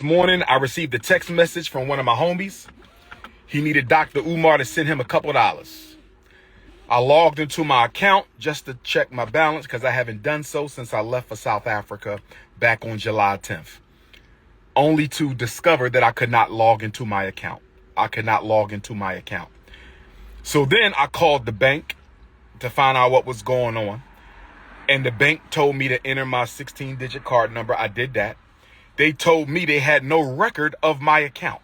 This morning, I received a text message from one of my homies. He needed Dr. Umar to send him a couple dollars. I logged into my account just to check my balance because I haven't done so since I left for South Africa back on July 10th. Only to discover that I could not log into my account. So then I called the bank to find out what was going on. And the bank told me to enter my 16-digit card number. I did that. They told me they had no record of my account.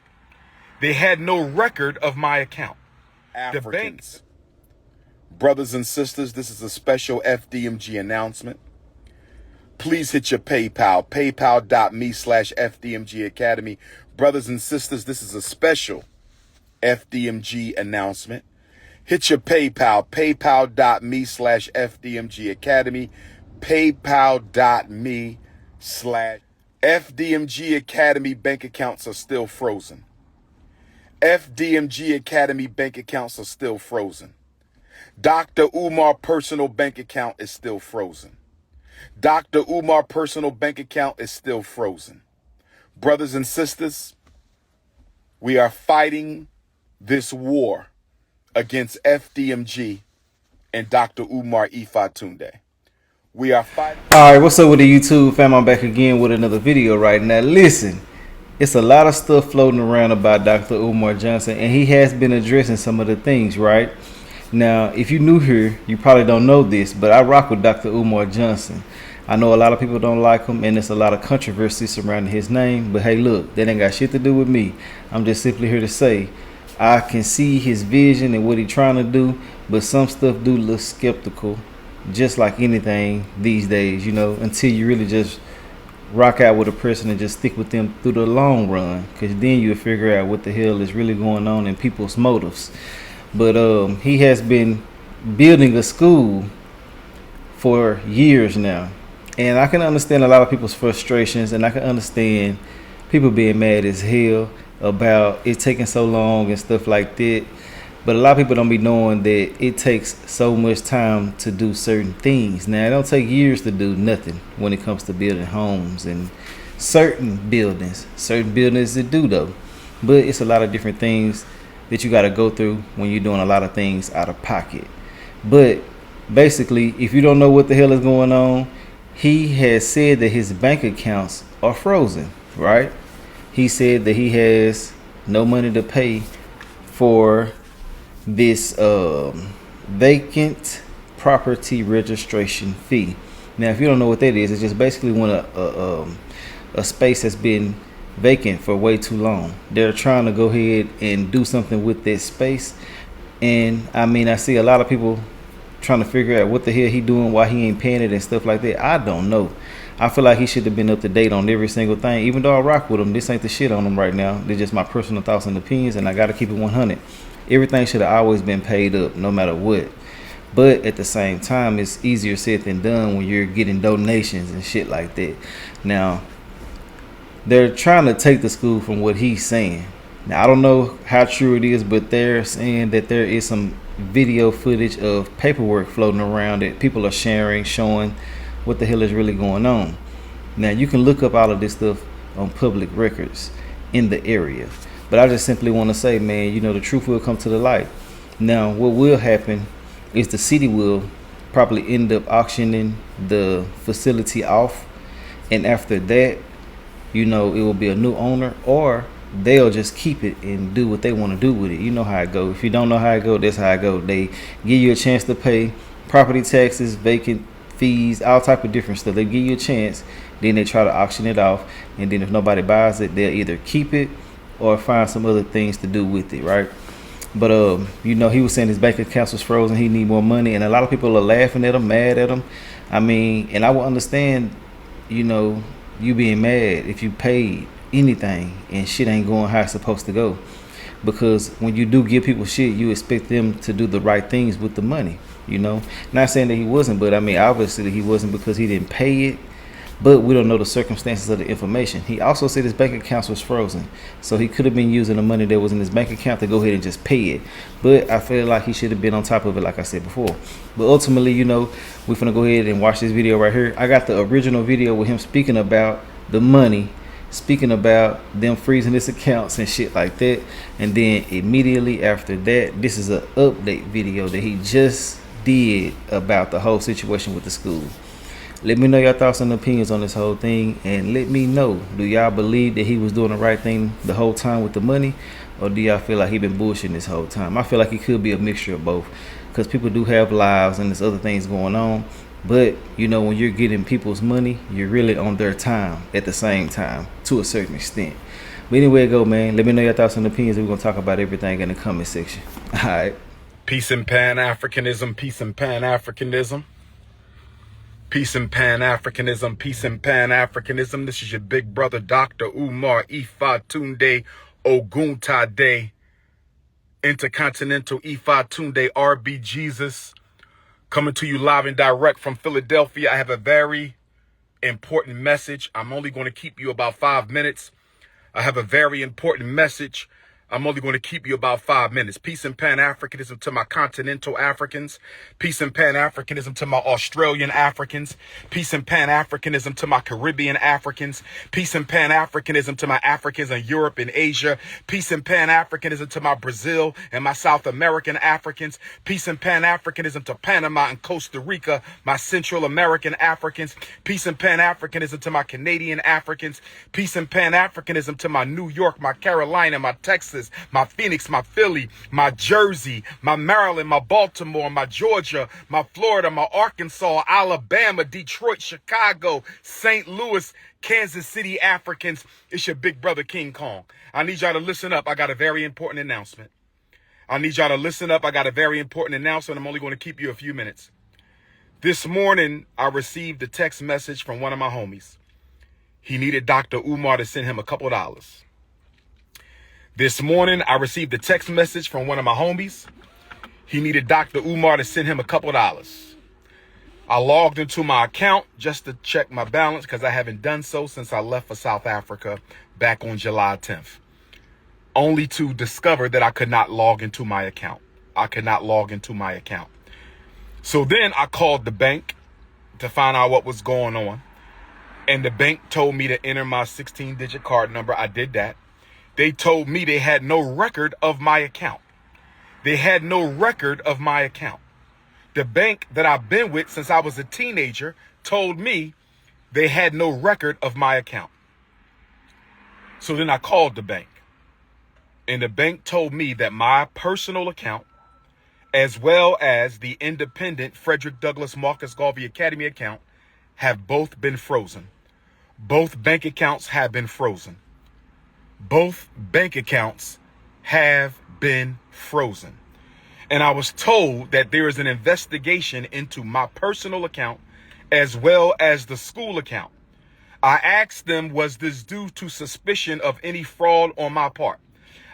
Africans, brothers and sisters, this is a special FDMG announcement. Please hit your PayPal, paypal.me/FDMG Academy. Brothers and sisters, this is a special FDMG announcement. Hit your PayPal, paypal.me/FDMG Academy, paypal.me/FDMG Academy bank accounts are still frozen. FDMG Academy bank accounts are still frozen. Dr. Umar personal bank account is still frozen. Dr. Umar personal bank account is still frozen. Brothers and sisters, we are fighting this war against FDMG and Dr. Umar Ifatunde. We are fighting. All right, what's up with the YouTube fam? I'm back again with another video right now. Listen, it's a lot of stuff floating around about Dr. Umar Johnson, and he has been addressing some of the things, right? Now, if you're new here, you probably don't know this, but I rock with Dr. Umar Johnson. I know a lot of people don't like him, and there's a lot of controversy surrounding his name, but hey, look, that ain't got shit to do with me. I'm just simply here to say I can see his vision and what he's trying to do, but some stuff do look skeptical, just like anything these days, you know, until you really just rock out with a person and just stick with them through the long run, because then you'll figure out what the hell is really going on in people's motives. But he has been building a school for years now, and I can understand a lot of people's frustrations, and I can understand people being mad as hell about it taking so long and stuff like that. But a lot of people don't be knowing that it takes so much time to do certain things. Now, it don't take years to do nothing when it comes to building homes and certain buildings that do though. But it's a lot of different things that you got to go through when you're doing a lot of things out of pocket. But basically, if you don't know what the hell is going on, he has said that his bank accounts are frozen, right? He said that he has no money to pay for this vacant property registration fee. Now, if you don't know what that is, it's just basically when a space has been vacant for way too long. They're trying to go ahead and do something with that space, and I mean, I see a lot of people trying to figure out what the hell he doing, why he ain't paying it and stuff like that. I don't know. I feel like he should have been up to date on every single thing. Even though I rock with him, this ain't the shit on him right now. They're just my personal thoughts and opinions, and I gotta keep it 100. Everything should have always been paid up, no matter what. But at the same time, it's easier said than done when you're getting donations and shit like that. Now, they're trying to take the school from what he's saying. Now, I don't know how true it is, but they're saying that there is some video footage of paperwork floating around that people are sharing, showing what the hell is really going on. Now, you can look up all of this stuff on public records in the area. But I just simply want to say, man, you know, the truth will come to the light. Now, what will happen is the city will probably end up auctioning the facility off. And after that, you know, it will be a new owner, or they'll just keep it and do what they want to do with it. You know how it go. If you don't know how it go, that's how it go. They give you a chance to pay property taxes, vacant fees, all type of different stuff. They give you a chance, then they try to auction it off, and then if nobody buys it, they'll either keep it or find some other things to do with it, right? But you know, he was saying his bank accounts was frozen, he need more money, and a lot of people are laughing at him, mad at him. I mean, and I will understand, you know, you being mad if you paid anything and shit ain't going how it's supposed to go, because when you do give people shit, you expect them to do the right things with the money, you know. Not saying that he wasn't, but I mean, obviously he wasn't, because he didn't pay it. But we don't know the circumstances of the information. He also said his bank accounts was frozen, so he could have been using the money that was in his bank account to go ahead and just pay it. But I feel like he should have been on top of it, like I said before. But ultimately, you know, we're gonna go ahead and watch this video right here. I got the original video with him speaking about the money speaking about them freezing his accounts and shit like that. And then immediately after that, this is an update video that he just did about the whole situation with the school. Let me know your thoughts and opinions on this whole thing, and let me know, do y'all believe that he was doing the right thing the whole time with the money, or do y'all feel like he been bullshitting this whole time? I feel like it could be a mixture of both, because people do have lives and there's other things going on. But you know, when you're getting people's money, you're really on their time at the same time to a certain extent. But anyway, it go, man. Let me know your thoughts and opinions, and we're gonna talk about everything in the comment section. All right. Peace and Pan-Africanism, peace and Pan-Africanism. Peace and Pan-Africanism, peace and Pan-Africanism. This is your big brother, Dr. Umar Ifatunde Oguntade, Intercontinental Ifatunde RB Jesus, coming to you live and direct from Philadelphia. I have a very important message. I'm only going to keep you about 5 minutes. I have a very important message. I'm only going to keep you about 5 minutes. Peace and Pan-Africanism to my continental Africans. Peace and Pan-Africanism to my Australian Africans. Peace and Pan-Africanism to my Caribbean Africans. Peace and Pan-Africanism to my Africans in Europe and Asia. Peace and Pan-Africanism to my Brazil and my South American Africans. Peace and Pan-Africanism to Panama and Costa Rica, my Central American Africans. Peace and Pan-Africanism to my Canadian Africans. Peace and Pan-Africanism to my New York, my Carolina, my Texas, my Phoenix, my Philly, my Jersey, my Maryland, my Baltimore, my Georgia, my Florida, my Arkansas, Alabama, Detroit, Chicago, St. Louis, Kansas City Africans. It's your big brother, King Kong. I need y'all to listen up. I got a very important announcement. I'm only going to keep you a few minutes. This morning, I received a text message from one of my homies. He needed Dr. Umar to send him a couple dollars. This morning, I received a text message from one of my homies. He needed Dr. Umar to send him a couple dollars. I logged into my account just to check my balance because I haven't done so since I left for South Africa back on July 10th. Only to discover that I could not log into my account. So then I called the bank to find out what was going on. And the bank told me to enter my 16-digit card number. I did that. They told me they had no record of my account. The bank that I've been with since I was a teenager told me they had no record of my account. So then I called the bank. And the bank told me that my personal account, as well as the independent Frederick Douglass Marcus Garvey Academy account, have both been frozen. Both bank accounts have been frozen. And I was told that there is an investigation into my personal account as well as the school account. I asked them, was this due to suspicion of any fraud on my part?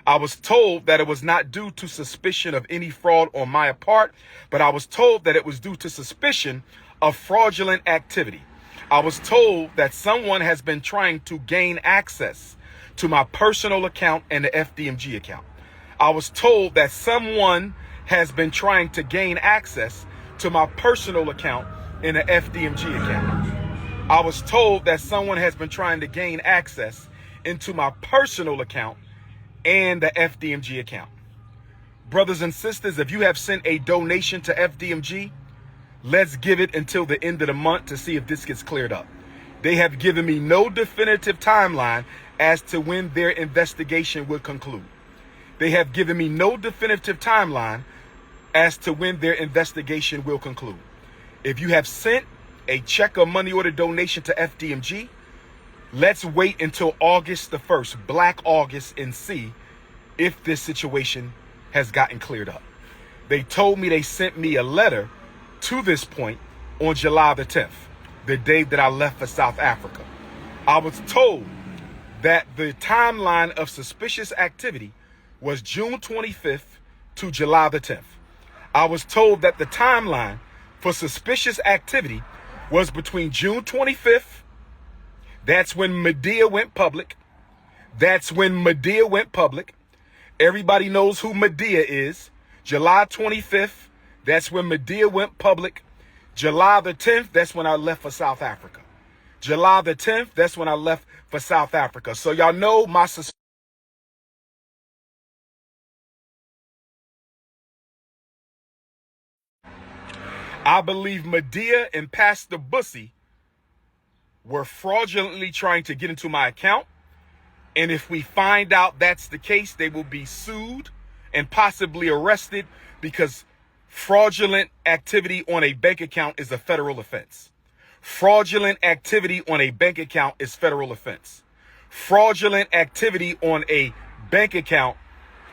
I was told that it was not due to suspicion of any fraud on my part, but I was told that it was due to suspicion of fraudulent activity. I was told that someone has been trying to gain access to my personal account and the FDMG account. I was told that someone has been trying to gain access to my personal account and the FDMG account. I was told that someone has been trying to gain access into my personal account and the FDMG account. Brothers and sisters, if you have sent a donation to FDMG, let's give it until the end of the month to see if this gets cleared up. They have given me no definitive timeline as to when their investigation will conclude. If you have sent a check or money order donation to FDMG, let's wait until August the 1st, Black August, and see if this situation has gotten cleared up. They told me they sent me a letter to this point on July the 10th, the day that I left for South Africa. I was told that the timeline of suspicious activity was June 25th to July the 10th. I was told that the timeline for suspicious activity was between June 25th, that's when Medea went public. Everybody knows who Medea is. July 25th, that's when Medea went public. July the 10th, that's when I left for South Africa. July the 10th, that's when I left for South Africa. So y'all know my I believe Medea and Pastor Bussy were fraudulently trying to get into my account. And if we find out that's the case, they will be sued and possibly arrested, because fraudulent activity on a bank account is a federal offense. Fraudulent activity on a bank account is federal offense. Fraudulent activity on a bank account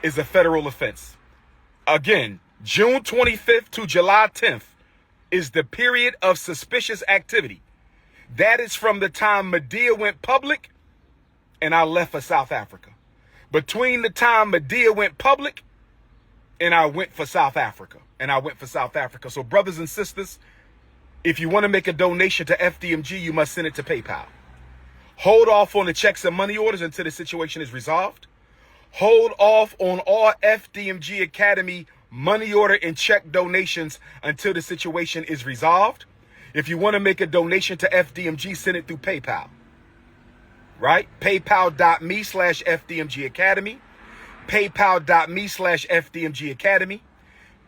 is a federal offense. Again, June 25th to July 10th is the period of suspicious activity. That is from the time Medea went public and I left for South Africa. Between the time Medea went public and I went for South Africa. So brothers and sisters, if you want to make a donation to FDMG, you must send it to PayPal. Hold off on the checks and money orders until the situation is resolved. Hold off on all FDMG Academy money order and check donations until the situation is resolved. If you want to make a donation to FDMG, send it through PayPal. Right? PayPal.me/FDMG Academy. PayPal.me/FDMG Academy.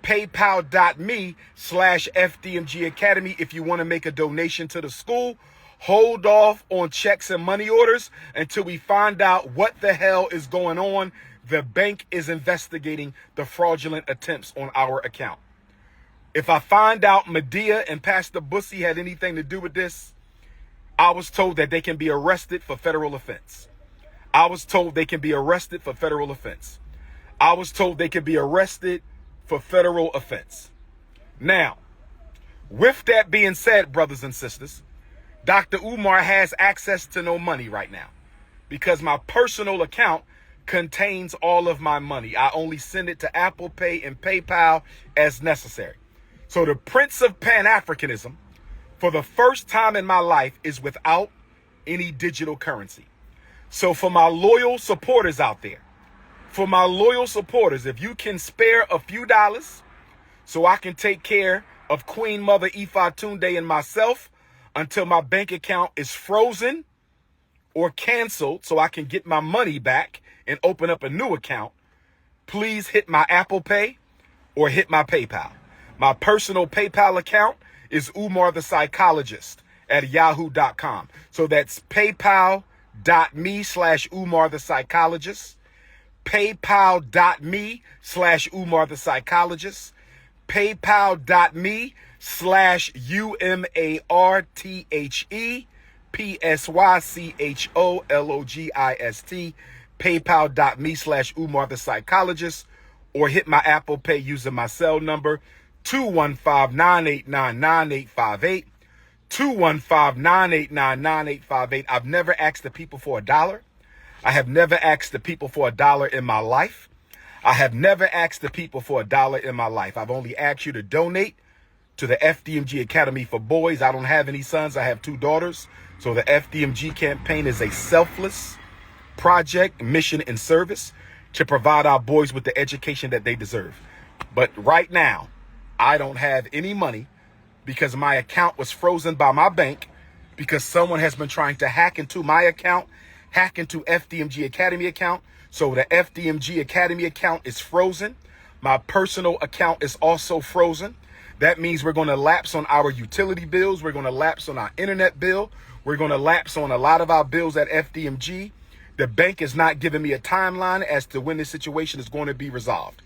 PayPal.me/FDMG Academy. If you want to make a donation to the school, hold off on checks and money orders until we find out what the hell is going on. The bank is investigating the fraudulent attempts on our account. If I find out Medea and Pastor Bussy had anything to do with this, I was told that they can be arrested for federal offense. I was told they can be arrested for federal offense. I was told they could be arrested for federal offense. Now, with that being said, brothers and sisters, Dr. Umar has access to no money right now because my personal account contains all of my money. I only send it to Apple Pay and PayPal as necessary. So the Prince of Pan-Africanism, for the first time in my life, is without any digital currency. So for my loyal supporters out there, if you can spare a few dollars so I can take care of Queen Mother Ifa Tunde and myself until my bank account is frozen or canceled so I can get my money back and open up a new account, please hit my Apple Pay or hit my PayPal. My personal PayPal account is Umar the Psychologist at yahoo.com. So that's paypal.me/Umar the Psychologist. PayPal.me/Umar the Psychologist. PayPal.me/UMARTHEPSYCHOLOGIST. PayPal.me/Umar the Psychologist, or hit my Apple Pay using my cell number 215-989-9858. 215-989-9858. I've never asked the people for $1. I have never asked the people for $1 in my life. I've only asked you to donate to the FDMG Academy for Boys. I don't have any sons. I have 2 daughters. So the FDMG campaign is a selfless project, mission, and service to provide our boys with the education that they deserve. But right now, I don't have any money because my account was frozen by my bank because someone has been trying to hack into my account, hack into FDMG Academy account. So the FDMG Academy account is frozen. My personal account is also frozen. That means we're going to lapse on our utility bills. We're going to lapse on our internet bill. We're going to lapse on a lot of our bills at FDMG. The bank is not giving me a timeline as to when this situation is going to be resolved.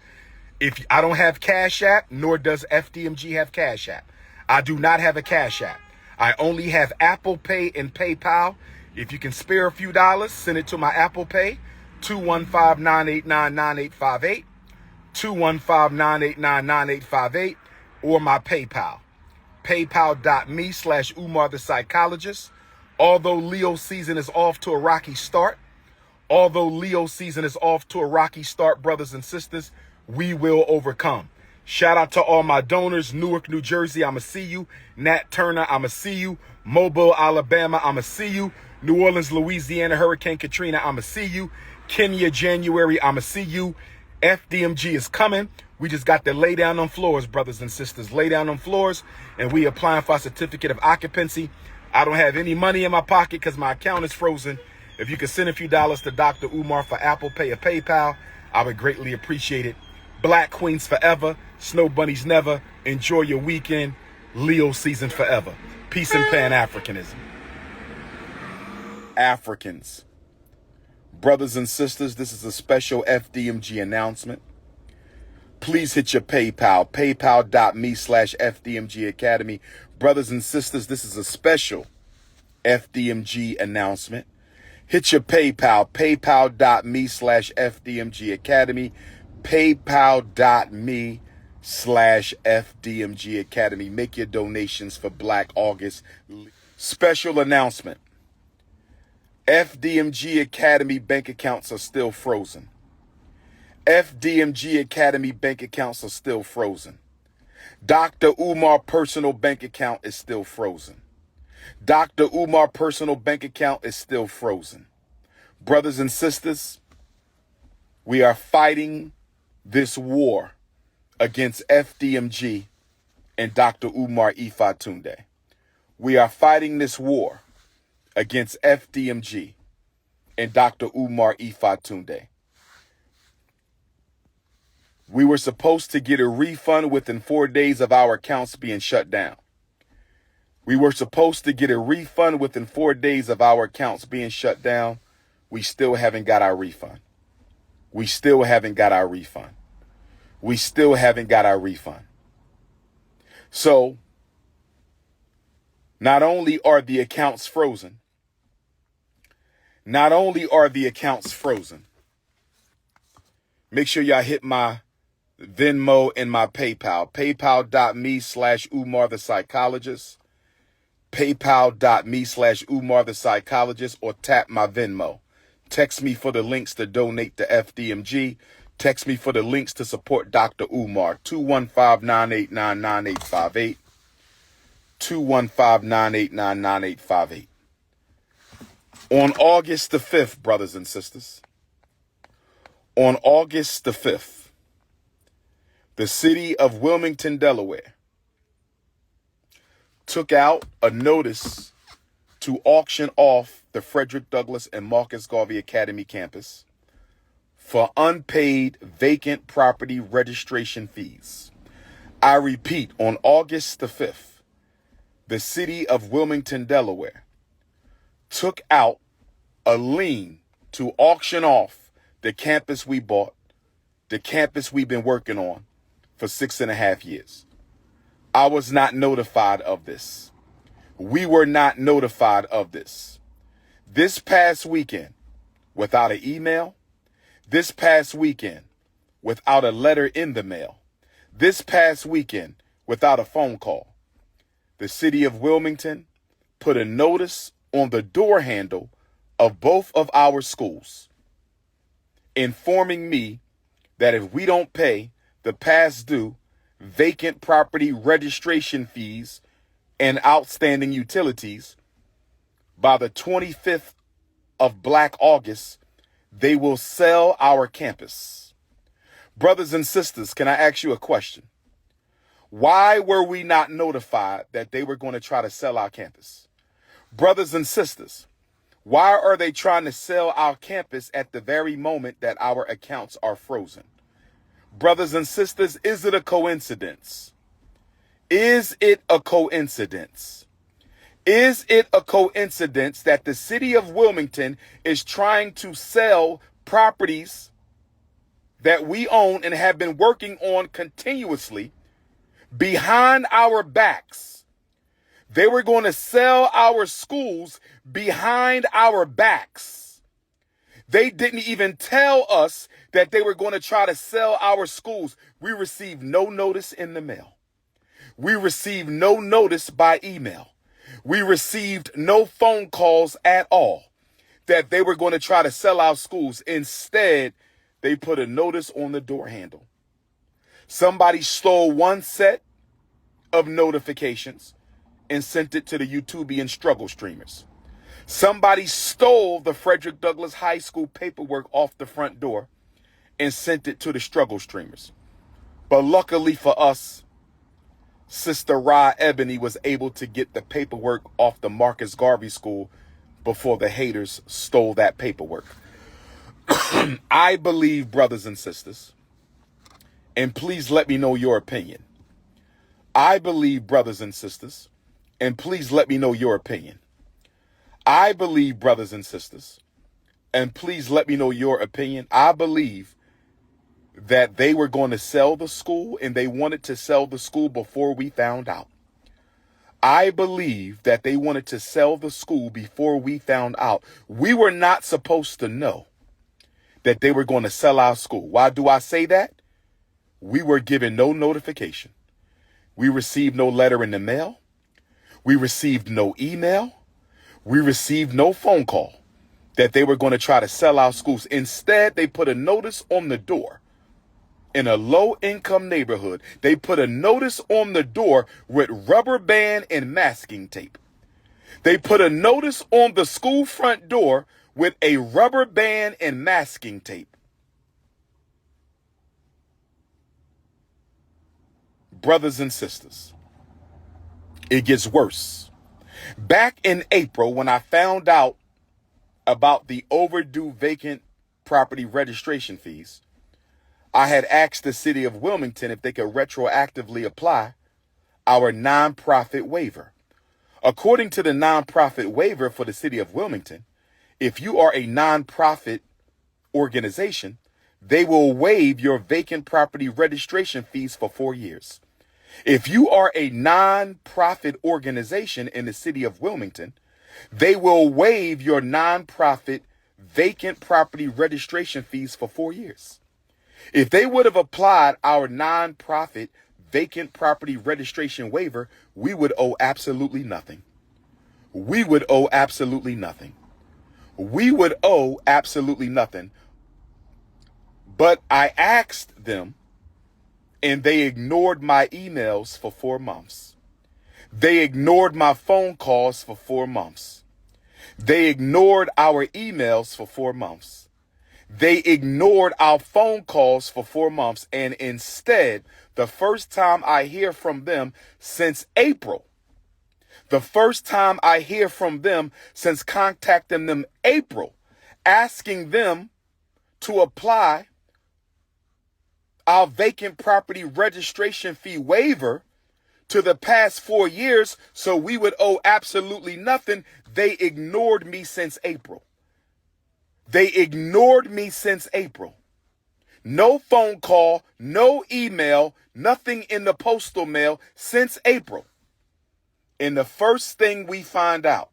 If I don't have Cash App, nor does FDMG have Cash App. I do not have a Cash App. I only have Apple Pay and PayPal. If you can spare a few dollars, send it to my Apple Pay, 215-989-9858, 215-989-9858, or my PayPal, paypal.me/Umar the Psychologist. Although Leo season is off to a rocky start, brothers and sisters, we will overcome. Shout out to all my donors. Newark, New Jersey, I'ma see you. Nat Turner, I'ma see you. Mobile, Alabama, I'ma see you. New Orleans, Louisiana, Hurricane Katrina, I'ma see you. Kenya, January, I'ma see you. FDMG is coming. We just got to lay down on floors, brothers and sisters. Lay down on floors, and we applying for a certificate of occupancy. I don't have any money in my pocket because my account is frozen, If you could send a few dollars to Dr. Umar for Apple Pay or PayPal, I would greatly appreciate it. Black Queens forever. Snow Bunnies never. Enjoy your weekend. Leo season forever. Peace and Pan-Africanism. Africans, brothers and sisters, this is a special FDMG announcement. Please hit your PayPal, paypal.me/FDMG Academy. Brothers and sisters, this is a special FDMG announcement. Hit your PayPal, paypal.me/FDMG Academy, paypal.me/FDMG Academy. Make your donations for Black August. Special announcement. FDMG Academy bank accounts are still frozen. FDMG Academy bank accounts are still frozen. Dr. Umar personal bank account is still frozen. Dr. Umar personal bank account is still frozen. Brothers and sisters, we are fighting this war against FDMG and Dr. Umar Ifatunde. We are fighting this war against FDMG and Dr. Umar Ifatunde. We were supposed to get a refund within 4 days of our accounts being shut down. We were supposed to get a refund within 4 days of our accounts being shut down. We still haven't got our refund. We still haven't got our refund. We still haven't got our refund. So, not only are the accounts frozen, make sure y'all hit my Venmo and my PayPal. PayPal.me/Umar the Psychologist. PayPal.me/Umar the Psychologist, or tap my Venmo. Text me for the links to donate to FDMG. Text me for the links to support Dr. Umar. 215-989-9858. 215-989-9858. On August the 5th, brothers and sisters, on August the 5th, the city of Wilmington, Delaware, took out a notice to auction off the Frederick Douglass and Marcus Garvey Academy campus for unpaid vacant property registration fees. I repeat, on August the 5th, the city of Wilmington, Delaware, took out a lien to auction off the campus we bought, the campus we've been working on for 6.5 years. I was not notified of this. We were not notified of this. This past weekend, without an email, this past weekend, without a letter in the mail, this past weekend, without a phone call, the city of Wilmington put a notice on the door handle of both of our schools, informing me that if we don't pay the past due vacant property registration fees and outstanding utilities by the 25th of Black August, they will sell our campus. Brothers and sisters, can I ask you a question? Why were we not notified that they were going to try to sell our campus? Brothers and sisters, why are they trying to sell our campus at the very moment that our accounts are frozen? Brothers and sisters, is it a coincidence? Is it a coincidence? Is it a coincidence that the city of Wilmington is trying to sell properties that we own and have been working on continuously behind our backs? They were going to sell our schools behind our backs. They didn't even tell us that they were going to try to sell our schools. We received no notice in the mail. We received no notice by email. We received no phone calls at all that they were going to try to sell our schools. Instead, they put a notice on the door handle. Somebody stole one set of notifications and sent it to the YouTubian struggle streamers. Somebody stole the Frederick Douglass High School paperwork off the front door and sent it to the struggle streamers. But luckily for us, Sister Ra Ebony was able to get the paperwork off the Marcus Garvey School before the haters stole that paperwork. I believe, brothers and sisters, and please let me know your opinion. I believe, brothers and sisters, and please let me know your opinion. I believe, brothers and sisters, and please let me know your opinion. I believe that they were going to sell the school, and they wanted to sell the school before we found out. I believe that they wanted to sell the school before we found out. We were not supposed to know that they were going to sell our school. Why do I say that? We were given no notification. We received no letter in the mail. We received no email. We received no phone call that they were going to try to sell our schools. Instead, they put a notice on the door. In a low-income neighborhood, they put a notice on the door with rubber band and masking tape. They put a notice on the school front door with a rubber band and masking tape. Brothers and sisters, it gets worse. Back in April, when I found out about the overdue vacant property registration fees, I had asked the city of Wilmington if they could retroactively apply our nonprofit waiver. According to the nonprofit waiver for the city of Wilmington, if you are a nonprofit organization, they will waive your vacant property registration fees for 4 years. If you are a nonprofit organization in the city of Wilmington, they will waive your nonprofit vacant property registration fees for 4 years. If they would have applied our nonprofit vacant property registration waiver, we would owe absolutely nothing. We would owe absolutely nothing. We would owe absolutely nothing. But I asked them, and they ignored my emails for 4 months. They ignored my phone calls for 4 months. They ignored our emails for 4 months. They ignored our phone calls for 4 months. And instead, the first time I hear from them since April, the first time I hear from them since contacting them April, asking them to apply our vacant property registration fee waiver to the past 4 years so we would owe absolutely nothing, they ignored me since April. They ignored me since April. No phone call, no email, nothing in the postal mail since April. And the first thing we find out,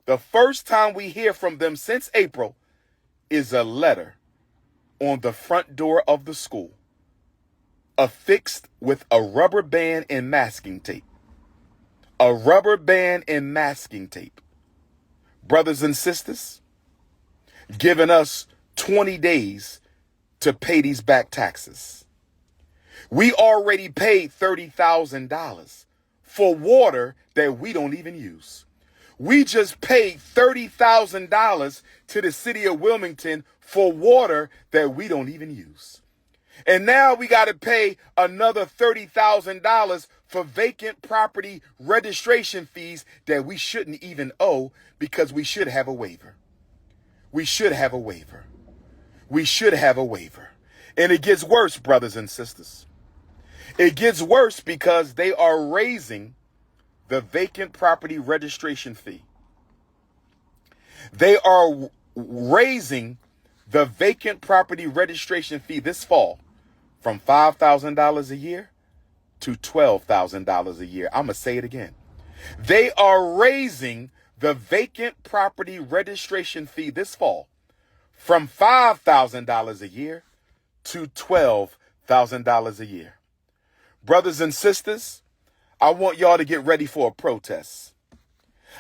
the first time we hear from them since April, is a letter on the front door of the school, affixed with a rubber band and masking tape. A rubber band and masking tape. Brothers and sisters, giving us 20 days to pay these back taxes. We already paid $30,000 for water that we don't even use. We just paid $30,000 to the city of Wilmington for water that we don't even use. And now we got to pay another $30,000 for vacant property registration fees that we shouldn't even owe because we should have a waiver. We should have a waiver. We should have a waiver. And it gets worse, brothers and sisters. It gets worse because they are raising the vacant property registration fee. They are raising the vacant property registration fee this fall from $5,000 a year to $12,000 a year. I'm going to say it again. They are raising the vacant property registration fee this fall from $5,000 a year to $12,000 a year. Brothers and sisters, I want y'all to get ready for a protest.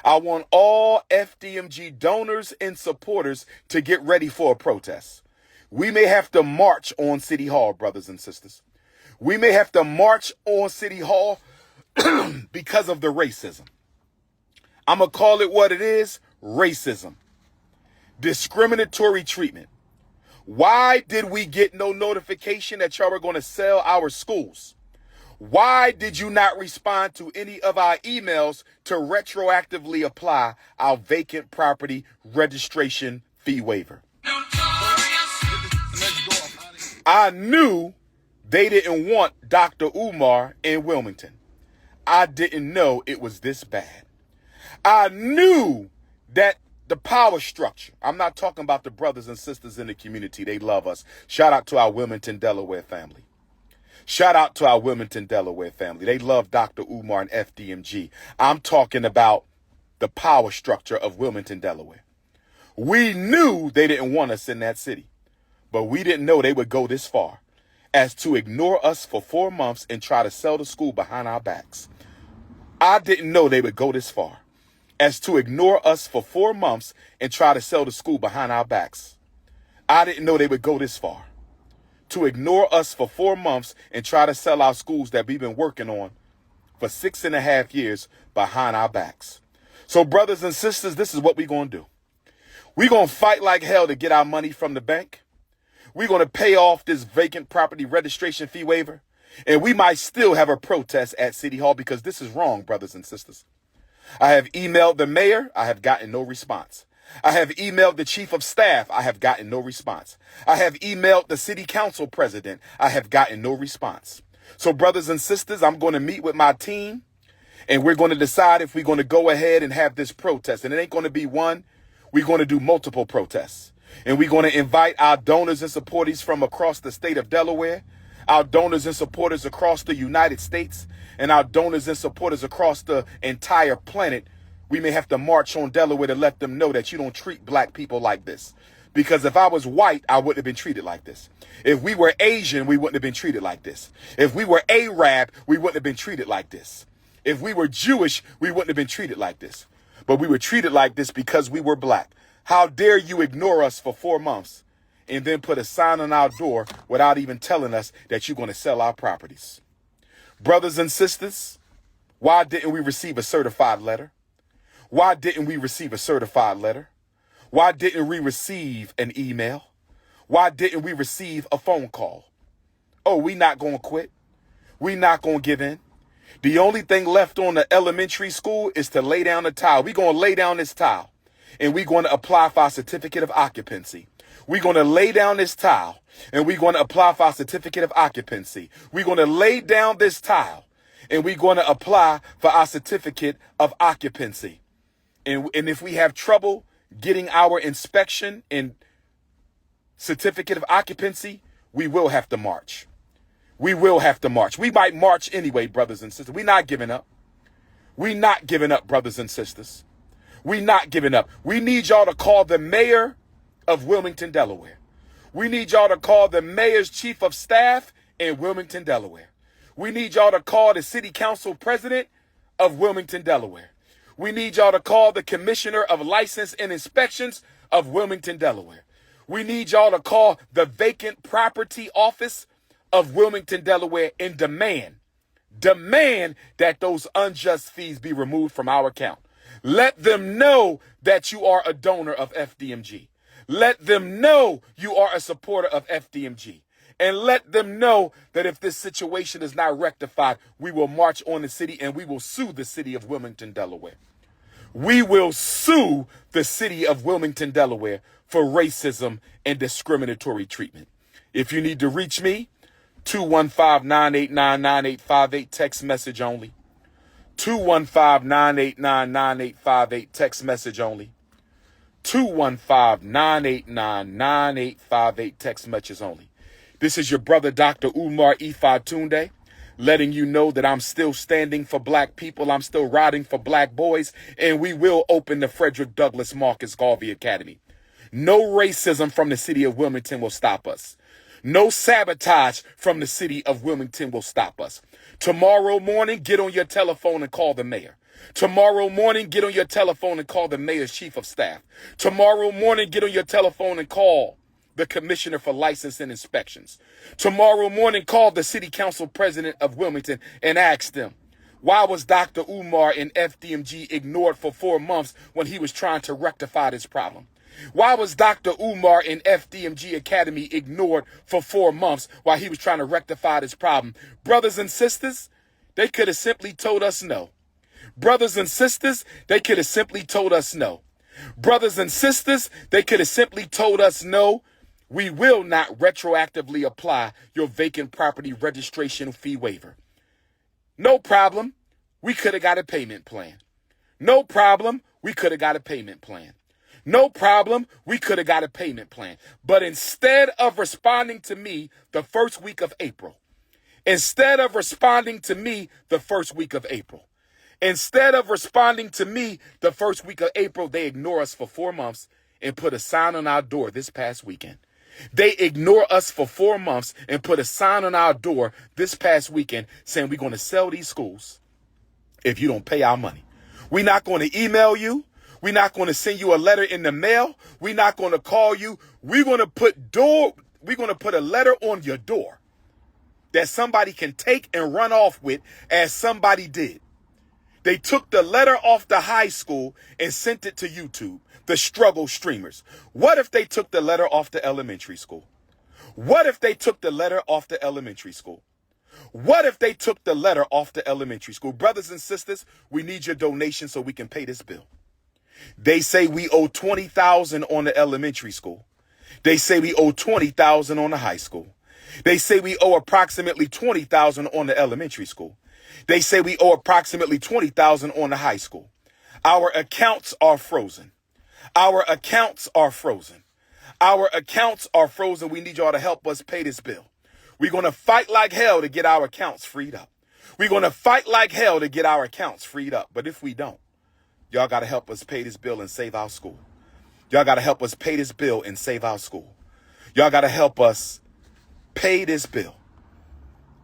I want all FDMG donors and supporters to get ready for a protest. We may have to march on City Hall, brothers and sisters. We may have to march on City Hall because of the racism. I'm going to call it what it is, racism. Discriminatory treatment. Why did we get no notification that y'all were going to sell our schools? Why did you not respond to any of our emails to retroactively apply our vacant property registration fee waiver? I knew they didn't want Dr. Umar in Wilmington. I didn't know it was this bad. I knew that the power structure, I'm not talking about the brothers and sisters in the community. They love us. Shout out to our Wilmington, Delaware family. Shout out to our Wilmington, Delaware family. They love Dr. Umar and FDMG. I'm talking about the power structure of Wilmington, Delaware. We knew they didn't want us in that city, but we didn't know they would go this far as to ignore us for 4 months and try to sell the school behind our backs. I didn't know they would go this far as to ignore us for 4 months and try to sell the school behind our backs. I didn't know they would go this far to ignore us for 4 months and try to sell our schools that we've been working on for 6.5 years behind our backs. So brothers and sisters, this is what we're going to do. We're going to fight like hell to get our money from the bank. We're going to pay off this vacant property registration fee waiver. And we might still have a protest at City Hall because this is wrong, brothers and sisters. I have emailed the mayor. I have gotten no response. I have emailed the chief of staff. I have gotten no response. I have emailed the city council president. I have gotten no response. So brothers and sisters, I'm going to meet with my team and we're going to decide if we're going to go ahead and have this protest. And it ain't going to be one. We're going to do multiple protests. And we're going to invite our donors and supporters from across the state of Delaware, our donors and supporters across the United States, and our donors and supporters across the entire planet. We may have to march on Delaware to let them know that you don't treat black people like this. Because if I was white, I wouldn't have been treated like this. If we were Asian, we wouldn't have been treated like this. If we were Arab, we wouldn't have been treated like this. If we were Jewish, we wouldn't have been treated like this. But we were treated like this because we were black. How dare you ignore us for 4 months and then put a sign on our door without even telling us that you're going to sell our properties? Brothers and sisters, why didn't we receive a certified letter? Why didn't we receive a certified letter? Why didn't we receive an email? Why didn't we receive a phone call? Oh, we not going to quit. We not going to give in. The only thing left on the elementary school is to lay down the tile. We're going to lay down this tile and we're going to apply for our certificate of occupancy. We're going to lay down this tile and we're going to apply for our certificate of occupancy. We're going to lay down this tile and we're going to apply for our certificate of occupancy. And if we have trouble getting our inspection and certificate of occupancy, we will have to march. We will have to march. We might march anyway, brothers and sisters. We're not giving up. We're not giving up, brothers and sisters. We're not giving up. We need y'all to call the mayor of Wilmington, Delaware. We need y'all to call the mayor's chief of staff in Wilmington, Delaware. We need y'all to call the city council president of Wilmington, Delaware. We need y'all to call the commissioner of license and inspections of Wilmington, Delaware. We need y'all to call the vacant property office of Wilmington, Delaware, and demand that those unjust fees be removed from our account. Let them know that you are a donor of FDMG. Let them know you are a supporter of FDMG. And let them know that if this situation is not rectified, we will march on the city and we will sue the city of Wilmington, Delaware. We will sue the city of Wilmington, Delaware for racism and discriminatory treatment. If you need to reach me, 215-989-9858, text message only. 215-989-9858, text message only. 215-989-9858, text message only. This is your brother, Dr. Umar Tunde, letting you know that I'm still standing for black people. I'm still riding for black boys, and we will open the Frederick Douglass Marcus Garvey Academy. No racism from the city of Wilmington will stop us. No sabotage from the city of Wilmington will stop us. Tomorrow morning, get on your telephone and call the mayor. Tomorrow morning, get on your telephone and call the mayor's chief of staff. Tomorrow morning, get on your telephone and call the commissioner for license and inspections. Tomorrow morning, call the city council president of Wilmington and ask them, why was Dr. Umar and FDMG ignored for 4 months when he was trying to rectify this problem? Why was Dr. Umar in FDMG Academy ignored for 4 months while he was trying to rectify this problem? Brothers and sisters, they could have simply told us no. Brothers and sisters, they could have simply told us no. Brothers and sisters, they could have simply told us no. We will not retroactively apply your vacant property registration fee waiver. No problem. We could have got a payment plan. No problem. We could have got a payment plan. No problem. We could have got a payment plan. But instead of responding to me the first week of April, instead of responding to me the first week of April, instead of responding to me the first week of April, they ignore us for 4 months and put a sign on our door this past weekend. They ignore us for 4 months and put a sign on our door this past weekend saying we're going to sell these schools if you don't pay our money. We're not going to email you. We're not going to send you a letter in the mail. We're not going to call you. We're going to put a letter on your door that somebody can take and run off with, as somebody did. They took the letter off the high school and sent it to YouTube, the struggle streamers. What if they took the letter off the elementary school? What if they took the letter off the elementary school? What if they took the letter off the elementary school? Brothers and sisters, we need your donation so we can pay this bill. They say we owe $20,000 on the elementary school. They say we owe $20,000 on the high school. They say we owe approximately $20,000 on the elementary school. They say we owe approximately $20,000 on the high school. Our accounts are frozen. Our accounts are frozen. Our accounts are frozen. We need y'all to help us pay this bill. We're going to fight like hell to get our accounts freed up. We're going to fight like hell to get our accounts freed up. But if we don't, y'all got to help us pay this bill and save our school. Y'all got to help us pay this bill and save our school. Y'all got to help us pay this bill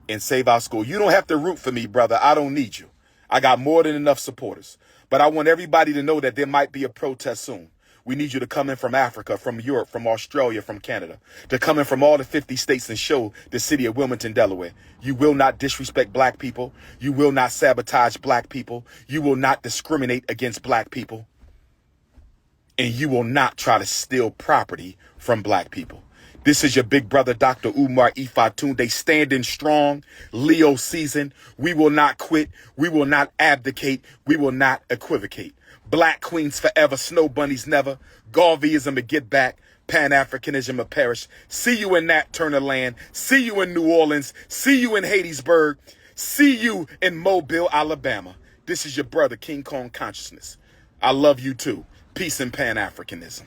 and save our school. You don't have to root for me, brother. I don't need you. I got more than enough supporters. But I want everybody to know that there might be a protest soon. We need you to come in from Africa, from Europe, from Australia, from Canada, to come in from all the 50 states and show the city of Wilmington, Delaware. You will not disrespect black people. You will not sabotage black people. You will not discriminate against black people. And you will not try to steal property from black people. This is your big brother, Dr. Umar Ifatunde, standing strong, Leo season. We will not quit. We will not abdicate. We will not equivocate. Black queens forever, snow bunnies never. Garveyism to get back. Pan-Africanism to perish. See you in Nat Turner land. See you in New Orleans. See you in Hattiesburg. See you in Mobile, Alabama. This is your brother, King Kong Consciousness. I love you too. Peace and Pan-Africanism.